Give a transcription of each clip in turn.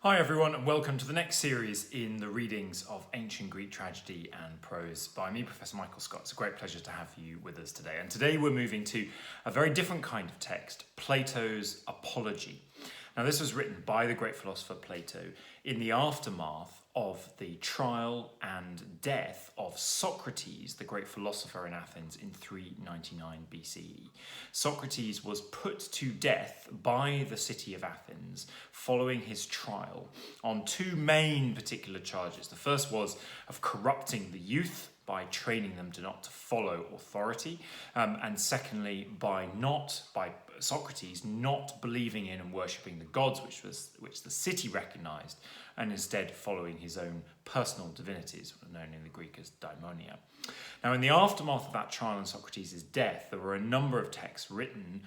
Hi everyone, and welcome to the next series in the readings of ancient Greek tragedy and prose by me, Professor Michael Scott. It's a great pleasure to have you with us today. And today we're moving to a very different kind of text, Plato's Apology. Now this was written by the great philosopher Plato in the aftermath of the trial and death of Socrates, the great philosopher in Athens, in 399 BCE. Socrates was put to death by the city of Athens following his trial on two main particular charges. The first was of corrupting the youth by training them not to follow authority, and secondly by Socrates not believing in and worshipping the gods which the city recognized, and instead following his own personal divinities, known in the Greek as daimonia. Now, in the aftermath of that trial and Socrates' death, there were a number of texts written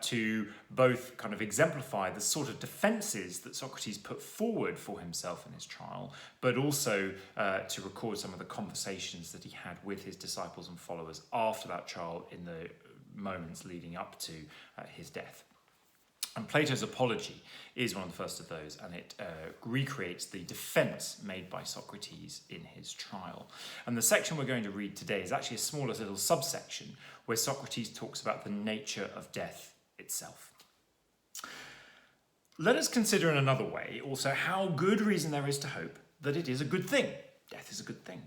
to both kind of exemplify the sort of defences that Socrates put forward for himself in his trial, but also to record some of the conversations that he had with his disciples and followers after that trial in the moments leading up to his death. And Plato's Apology is one of the first of those, and it recreates the defense made by Socrates in his trial. And the section we're going to read today is actually a smaller little subsection where Socrates talks about the nature of death itself. Let us consider in another way also how good reason there is to hope that it is a good thing. Death is a good thing.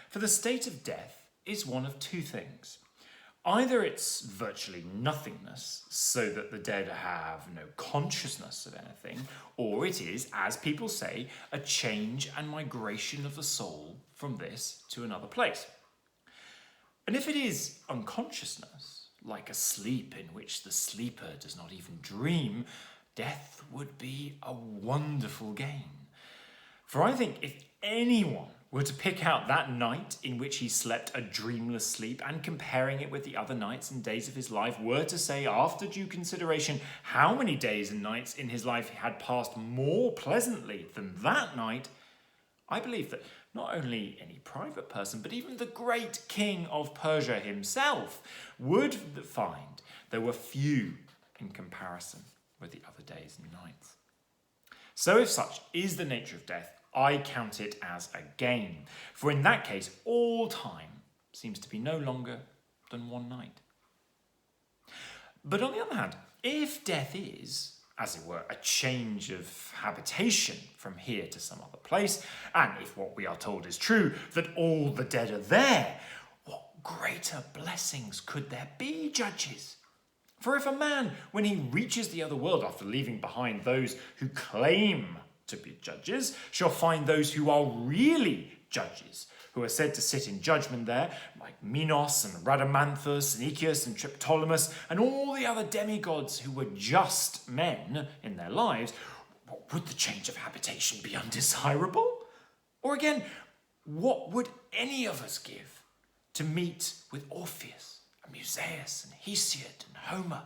For the state of death is one of two things. Either it's virtually nothingness, so that the dead have no consciousness of anything, or it is, as people say, a change and migration of the soul from this to another place. And if it is unconsciousness, like a sleep in which the sleeper does not even dream, death would be a wonderful gain. For I think if anyone were to pick out that night in which he slept a dreamless sleep and comparing it with the other nights and days of his life, were to say after due consideration how many days and nights in his life had passed more pleasantly than that night, I believe that not only any private person, but even the great king of Persia himself would find there were few in comparison with the other days and nights. So if such is the nature of death, I count it as a gain, for in that case all time seems to be no longer than one night. But on the other hand, if death is, as it were, a change of habitation from here to some other place, and if what we are told is true, that all the dead are there, what greater blessings could there be, judges? For if a man, when he reaches the other world after leaving behind those who claim to be judges, shall find those who are really judges, who are said to sit in judgment there, like Minos and Rhadamanthus and Echius and Triptolemus and all the other demigods who were just men in their lives, would the change of habitation be undesirable? Or again, what would any of us give to meet with Orpheus and Musaeus and Hesiod and Homer?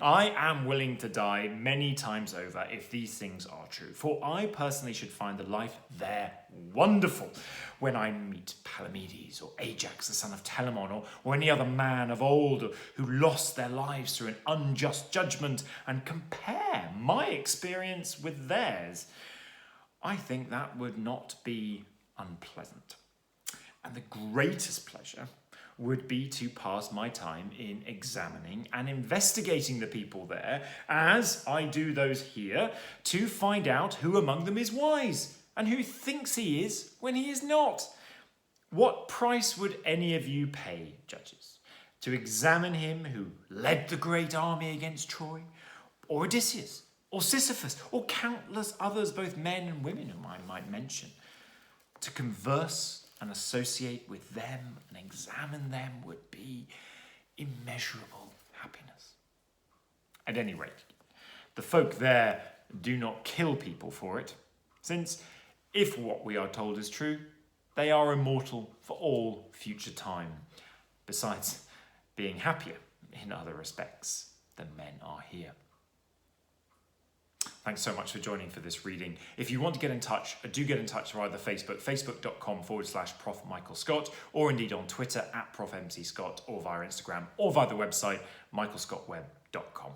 I am willing to die many times over if these things are true, for I personally should find the life there wonderful when I meet Palamedes or Ajax, the son of Telamon, or any other man of old who lost their lives through an unjust judgment, and compare my experience with theirs. I think that would not be unpleasant. And the greatest pleasure would be to pass my time in examining and investigating the people there, as I do those here, to find out who among them is wise and who thinks he is when he is not. What price would any of you pay, judges, to examine him who led the great army against Troy, or Odysseus, or Sisyphus, or countless others, both men and women whom I might mention? To converse and associate with them and examine them would be immeasurable happiness. At any rate, the folk there do not kill people for it, since if what we are told is true, they are immortal for all future time, besides being happier in other respects than men are here. Thanks so much for joining for this reading. If you want to get in touch, do get in touch via the facebook.com/Prof Michael Scott, or indeed on Twitter @ProfMCScott, or via Instagram, or via the website michaelscottweb.com.